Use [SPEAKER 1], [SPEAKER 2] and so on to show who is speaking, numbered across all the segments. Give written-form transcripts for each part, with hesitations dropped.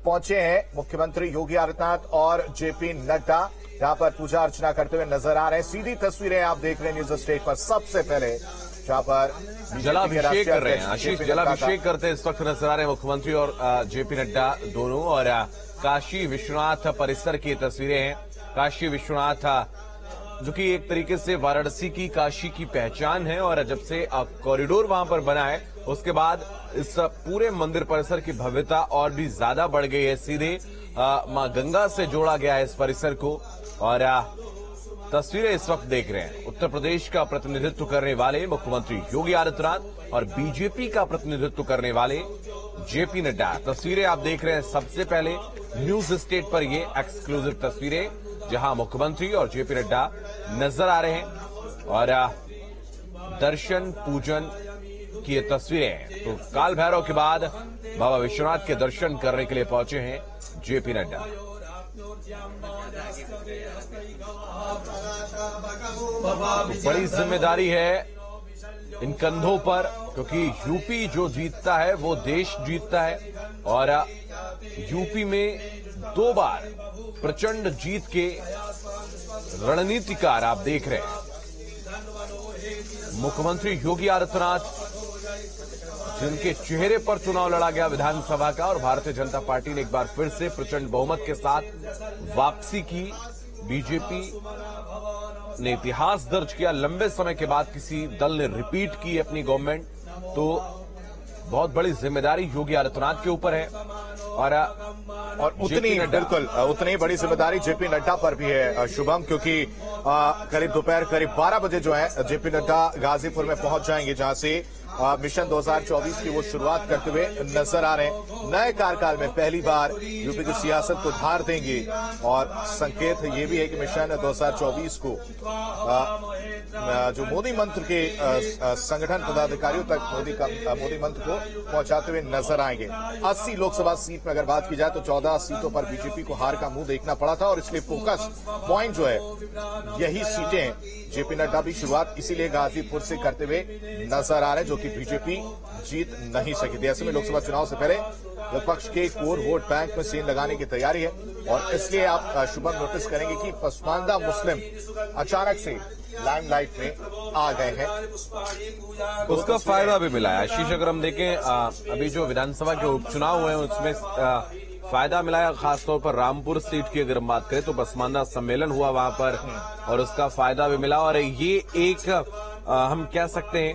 [SPEAKER 1] पहुंचे हैं मुख्यमंत्री योगी आदित्यनाथ और जेपी नड्डा, जहां पर पूजा अर्चना करते हुए नजर आ रहे हैं। सीधी तस्वीरें आप देख रहे हैं न्यूज स्टेट पर। सबसे पहले जहां पर
[SPEAKER 2] जलाभिषेक कर रहे हैं आशीष, जलाभिषेक करते हैं इस वक्त नजर आ रहे हैं मुख्यमंत्री और जेपी नड्डा दोनों। और काशी विश्वनाथ परिसर की तस्वीरें हैं। काशी विश्वनाथ जो कि एक तरीके से वाराणसी की काशी की पहचान है, और जब से कॉरिडोर वहां पर बना है उसके बाद इस पूरे मंदिर परिसर की भव्यता और भी ज्यादा बढ़ गई है। सीधे मां गंगा से जोड़ा गया है इस परिसर को। और तस्वीरें इस वक्त देख रहे हैं उत्तर प्रदेश का प्रतिनिधित्व करने वाले मुख्यमंत्री योगी आदित्यनाथ और बीजेपी का प्रतिनिधित्व करने वाले जेपी नड्डा। तस्वीरें आप देख रहे हैं सबसे पहले न्यूज स्टेट पर, ये एक्सक्लूसिव तस्वीरें जहां मुख्यमंत्री और जेपी नड्डा नजर आ रहे हैं और दर्शन पूजन की ये तस्वीरें हैं। तो काल भैरव के बाद बाबा विश्वनाथ के दर्शन करने के लिए पहुंचे हैं जेपी नड्डा। तो बड़ी जिम्मेदारी है इन कंधों पर, क्योंकि यूपी जो जीतता है वो देश जीतता है। और यूपी में 2 बार प्रचंड जीत के रणनीतिकार आप देख रहे हैं मुख्यमंत्री योगी आदित्यनाथ, जिनके चेहरे पर चुनाव लड़ा गया विधानसभा का, और भारतीय जनता पार्टी ने एक बार फिर से प्रचंड बहुमत के साथ वापसी की। बीजेपी ने इतिहास दर्ज किया, लंबे समय के बाद किसी दल ने रिपीट की अपनी गवर्नमेंट। तो बहुत बड़ी जिम्मेदारी योगी आदित्यनाथ के ऊपर है और
[SPEAKER 1] उतनी बड़ी जिम्मेदारी जेपी नड्डा पर भी है शुभम, क्योंकि करीब दोपहर करीब 12 बजे जो है जेपी नड्डा गाजीपुर में पहुंच जाएंगे, जहां से मिशन 2024 की वो शुरुआत करते हुए नजर आ रहे हैं। नए कार्यकाल में पहली बार यूपी की सियासत को धार देंगे, और संकेत ये भी है कि मिशन 2024 को जो मोदी मंत्र के संगठन पदाधिकारियों तक मोदी मंत्र को पहुंचाते हुए नजर आएंगे। 80 लोकसभा सीट में अगर बात की जाए तो 14 सीटों पर बीजेपी को हार का मुंह देखना पड़ा था, और इसलिए फोकस पॉइंट जो है यही सीटें। जेपी नड्डा भी शुरुआत इसीलिए गाजीपुर से करते हुए नजर आ रहे हैं, जो कि बीजेपी जीत नहीं सकी थी। ऐसे में लोकसभा चुनाव से पहले विपक्ष के कोर वोट बैंक में सेंध लगाने की तैयारी है, और इसलिए आप शुभम नोटिस करेंगे कि पसमानदा मुस्लिम अचानक से लाइमलाइट में आ गए हैं।
[SPEAKER 2] उसका फायदा भी मिला है आशीष। अगर हम देखें अभी जो विधानसभा के उपचुनाव हुए हैं उसमें फायदा मिला है, खासतौर पर रामपुर सीट की अगर हम बात करें तो पसमानदा सम्मेलन हुआ वहां पर, और उसका फायदा भी मिला। और ये एक हम कह सकते हैं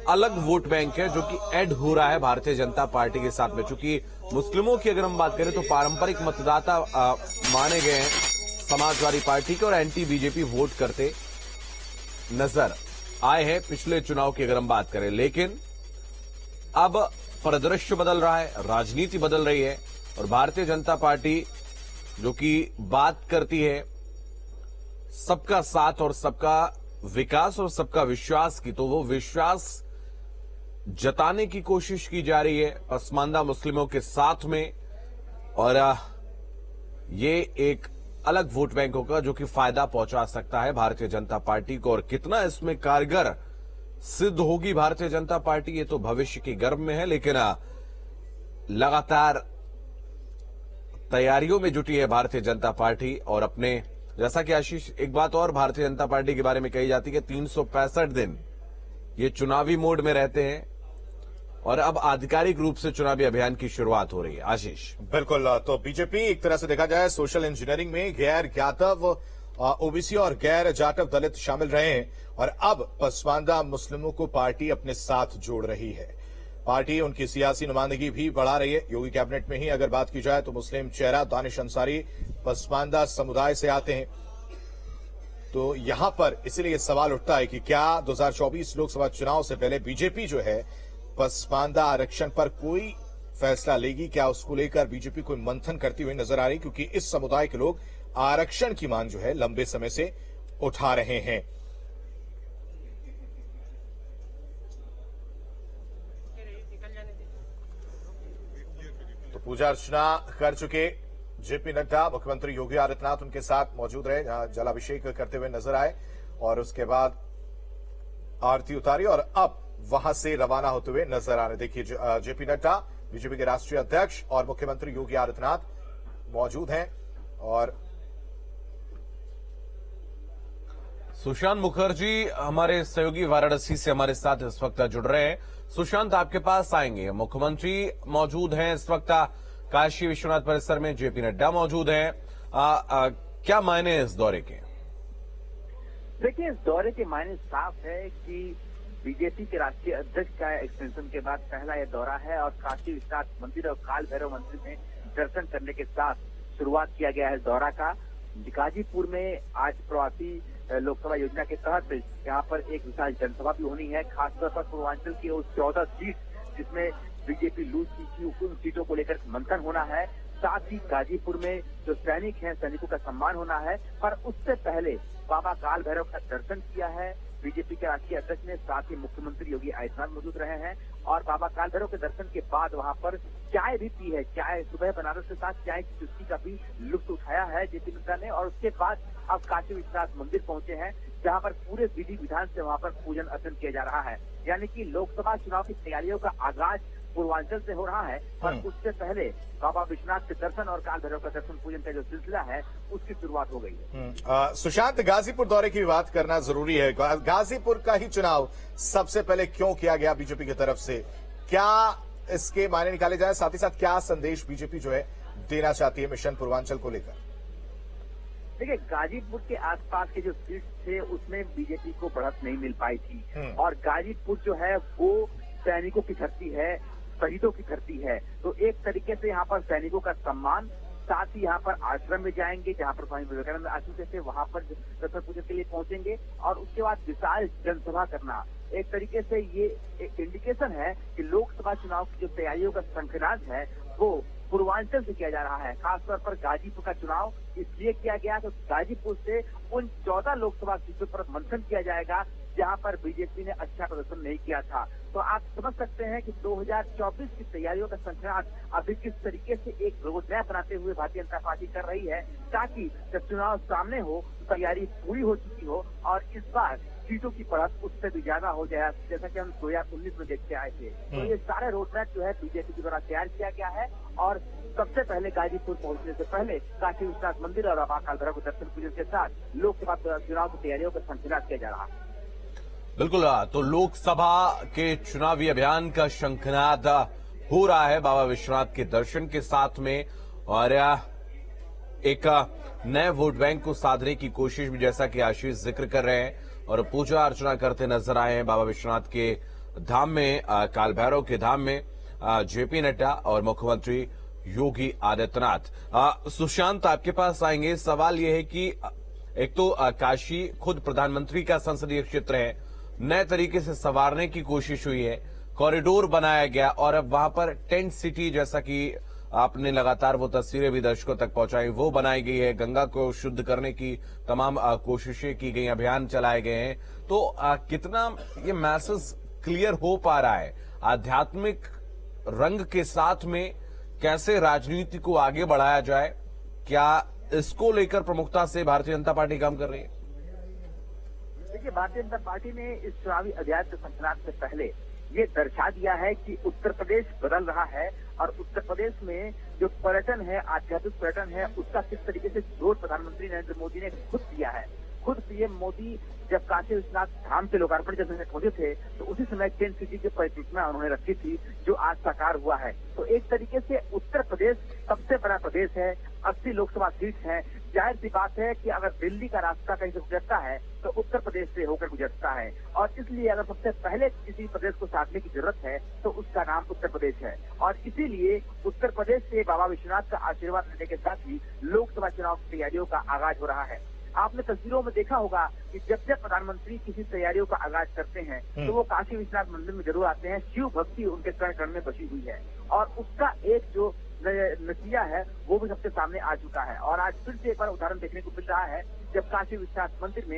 [SPEAKER 2] अलग वोट बैंक है जो कि ऐड हो रहा है भारतीय जनता पार्टी के साथ में। चूंकि मुस्लिमों की अगर हम बात करें तो पारंपरिक मतदाता माने गए हैं समाजवादी पार्टी के, और एंटी बीजेपी वोट करते नजर आए हैं पिछले चुनाव की अगर हम बात करें। लेकिन अब परिदृश्य बदल रहा है, राजनीति बदल रही है, और भारतीय जनता पार्टी जो कि बात करती है सबका साथ और सबका विकास और सबका विश्वास की, तो वो विश्वास जताने की कोशिश की जा रही है पसमानदा मुस्लिमों के साथ में। और ये एक अलग वोट बैंक होगा जो कि फायदा पहुंचा सकता है भारतीय जनता पार्टी को, और कितना इसमें कारगर सिद्ध होगी भारतीय जनता पार्टी ये तो भविष्य की गर्भ में है। लेकिन लगातार तैयारियों में जुटी है भारतीय जनता पार्टी, और अपने जैसा कि आशीष एक बात और भारतीय जनता पार्टी के बारे में कही जाती है कि 365 दिन ये चुनावी मोड में रहते हैं, और अब आधिकारिक रूप से चुनावी अभियान की शुरुआत हो रही है आशीष।
[SPEAKER 1] बिल्कुल, तो बीजेपी एक तरह से देखा जाए सोशल इंजीनियरिंग में गैर ज्ञातव ओबीसी और गैर जाटव दलित शामिल रहे हैं, और अब पसमानदा मुस्लिमों को पार्टी अपने साथ जोड़ रही है। पार्टी उनकी सियासी नुमाइंदगी भी बढ़ा रही है। योगी कैबिनेट में ही अगर बात की जाए तो मुस्लिम चेहरा दानिश अंसारी पसमानदा समुदाय से आते हैं। तो यहां पर इसलिए सवाल उठता है कि क्या 2024 लोकसभा चुनाव से पहले बीजेपी जो है पसमानदा आरक्षण पर कोई फैसला लेगी? क्या उसको लेकर बीजेपी कोई मंथन करती हुई नजर आ रही, क्योंकि इस समुदाय के लोग आरक्षण की मांग जो है लंबे समय से उठा रहे हैं। तो पूजा अर्चना कर चुके जेपी नड्डा, मुख्यमंत्री योगी आदित्यनाथ उनके साथ मौजूद रहे, जहां जलाभिषेक करते हुए नजर आए, और उसके बाद आरती उतारी, और अब वहां से रवाना होते हुए नजर आ रहे। देखिए जेपी नड्डा बीजेपी के राष्ट्रीय अध्यक्ष और मुख्यमंत्री योगी आदित्यनाथ मौजूद हैं और
[SPEAKER 2] सुशांत मुखर्जी हमारे सहयोगी वाराणसी से हमारे साथ इस वक्त जुड़ रहे हैं। सुशांत, आपके पास आएंगे। मुख्यमंत्री मौजूद हैं इस वक्त काशी विश्वनाथ परिसर में, जेपी नड्डा मौजूद हैं। क्या मायने इस दौरे के?
[SPEAKER 3] देखिए, इस दौरे के मायने साफ है कि बीजेपी के राष्ट्रीय अध्यक्ष का एक्सटेंशन के बाद पहला यह दौरा है और काशी विश्वनाथ मंदिर और काल भैरव मंदिर में दर्शन करने के साथ शुरुआत किया गया है इस दौरा का। गाजीपुर में आज प्रवासी लोकसभा योजना के तहत यहाँ पर एक विशाल जनसभा भी होनी है। खासतौर पर पूर्वांचल की उस 14 सीट जिसमें बीजेपी लूज उन सीटों को लेकर मंथन होना है। साथ ही गाजीपुर में जो सैनिक हैं, सैनिकों का सम्मान होना है। पर उससे पहले बाबा काल भैरव का दर्शन किया है बीजेपी के राष्ट्रीय अध्यक्ष ने। साथ ही मुख्यमंत्री योगी आदित्यनाथ मौजूद रहे हैं और बाबा काल भैरव के दर्शन के बाद वहां पर चाय भी पी है। चाय सुबह बनारस के साथ चाय की चुस्की का भी लुत्फ उठाया है जेपी नड्डा ने। और उसके बाद अब काशी विश्वनाथ मंदिर पहुंचे हैं, जहां पर पूरे विधि विधान से वहां पर पूजन अर्चन किया जा रहा है। यानी कि लोकसभा चुनाव की तैयारियों का आगाज पूर्वांचल से हो रहा है। पर उससे पहले बाबा विश्वनाथ के दर्शन और काल भैरव का दर्शन पूजन का जो सिलसिला है उसकी शुरुआत हो गई है।
[SPEAKER 1] सुशांत, गाजीपुर दौरे की बात करना जरूरी है। गाजीपुर का ही चुनाव सबसे पहले क्यों किया गया बीजेपी की तरफ से? क्या इसके मायने निकाले जाए? साथ ही साथ क्या संदेश बीजेपी जो है देना चाहती है मिशन पूर्वांचल को लेकर?
[SPEAKER 3] देखिए, गाजीपुर के आसपास के जो सीट थे उसमें बीजेपी को बढ़त नहीं मिल पाई थी और गाजीपुर जो है वो सैनिकों की धरती है, शहीदों की धरती है। तो एक तरीके से यहाँ पर सैनिकों का सम्मान, साथ ही यहाँ पर आश्रम में जाएंगे जहाँ पर स्वामी विवेकानंद आश्रम थे, वहां पर दर्शन पूजन के लिए पहुंचेंगे और उसके बाद विशाल जनसभा करना। एक तरीके से ये एक इंडिकेशन है कि लोकसभा चुनाव की जो तैयारियों का शंखनाद है वो पूर्वांचल से किया जा रहा है। खासतौर पर गाजीपुर का चुनाव इसलिए किया गया कि गाजीपुर से उन 14 लोकसभा सीटों पर मंथन किया जाएगा जहां पर बीजेपी ने अच्छा प्रदर्शन नहीं किया था। तो आप समझ सकते हैं कि 2024 की तैयारियों का शंखनाद अभी किस तरीके से एक रोड मैप बनाते हुए भारतीय जनता पार्टी कर रही है, ताकि जब चुनाव सामने हो तैयारी पूरी हो चुकी हो और इस बार सीटों की बढ़त उससे भी ज्यादा हो जाए, जैसा कि हम 2019 में देखते आए थे। तो ये सारे रोड मैप जो है बीजेपी के द्वारा तैयार किया गया है और सबसे पहले गाजीपुर पहुंचने से पहले काशी विश्वनाथ मंदिर और बाबा काल भैरव के दर्शन पूजन के साथ लोकसभा चुनाव की तैयारियों का शंखनाद किया जा रहा है।
[SPEAKER 2] बिल्कुल, तो लोकसभा के चुनावी अभियान का शंखनाद हो रहा है बाबा विश्वनाथ के दर्शन के साथ में और एक नए वोट बैंक को साधने की कोशिश भी, जैसा कि आशीष जिक्र कर रहे हैं, और पूजा अर्चना करते नजर आए हैं बाबा विश्वनाथ के धाम में, काल भैरव के धाम में जेपी नड्डा और मुख्यमंत्री योगी आदित्यनाथ। सुशांत, आपके पास आएंगे। सवाल यह है कि एक तो काशी खुद प्रधानमंत्री का संसदीय क्षेत्र है, नए तरीके से संवारने की कोशिश हुई है, कॉरिडोर बनाया गया और अब वहां पर टेंट सिटी, जैसा कि आपने लगातार वो तस्वीरें भी दर्शकों तक पहुंचाई, वो बनाई गई है। गंगा को शुद्ध करने की तमाम कोशिशें की गई, अभियान चलाए गए हैं। तो कितना ये मैसेज क्लियर हो पा रहा है आध्यात्मिक रंग के साथ में, कैसे राजनीति को आगे बढ़ाया जाए? क्या इसको लेकर प्रमुखता से भारतीय जनता पार्टी काम कर रही है?
[SPEAKER 3] देखिए, भारतीय जनता पार्टी ने इस चुनावी अभियान के शंखनाद से पहले ये दर्शा दिया है कि उत्तर प्रदेश बदल रहा है और उत्तर प्रदेश में जो पर्यटन है, आध्यात्मिक पर्यटन है, उसका किस तरीके से जोर प्रधानमंत्री नरेंद्र मोदी ने खुद दिया है। खुद पीएम मोदी जब काशी विश्वनाथ धाम के लोकार्पण के समय पहुंचे थे तो उसी समय टेंट सिटी की परिकल्पना उन्होंने रखी थी, जो आज साकार हुआ है। तो एक तरीके से उत्तर प्रदेश सबसे बड़ा प्रदेश है, 80 लोकसभा सीट है। जाहिर सी बात है कि अगर दिल्ली का रास्ता कहीं से गुजरता है तो उत्तर प्रदेश से होकर गुजरता है और इसलिए अगर सबसे पहले किसी प्रदेश को साधने की जरूरत है तो उसका नाम उत्तर प्रदेश है। और इसीलिए उत्तर प्रदेश से बाबा विश्वनाथ का आशीर्वाद लेने के साथ ही लोकसभा चुनाव की तैयारियों का आगाज हो रहा है। आपने तस्वीरों में देखा होगा कि जब जब प्रधानमंत्री किसी तैयारियों का आगाज करते हैं तो वो काशी विश्वनाथ मंदिर में जरूर आते हैं। शिव भक्ति उनके कण कण में बसी हुई है और उसका एक जो नतीजा है वो भी सबके सामने आ चुका है। और आज फिर से एक बार उदाहरण देखने को मिल रहा है जब काशी विश्वनाथ मंदिर में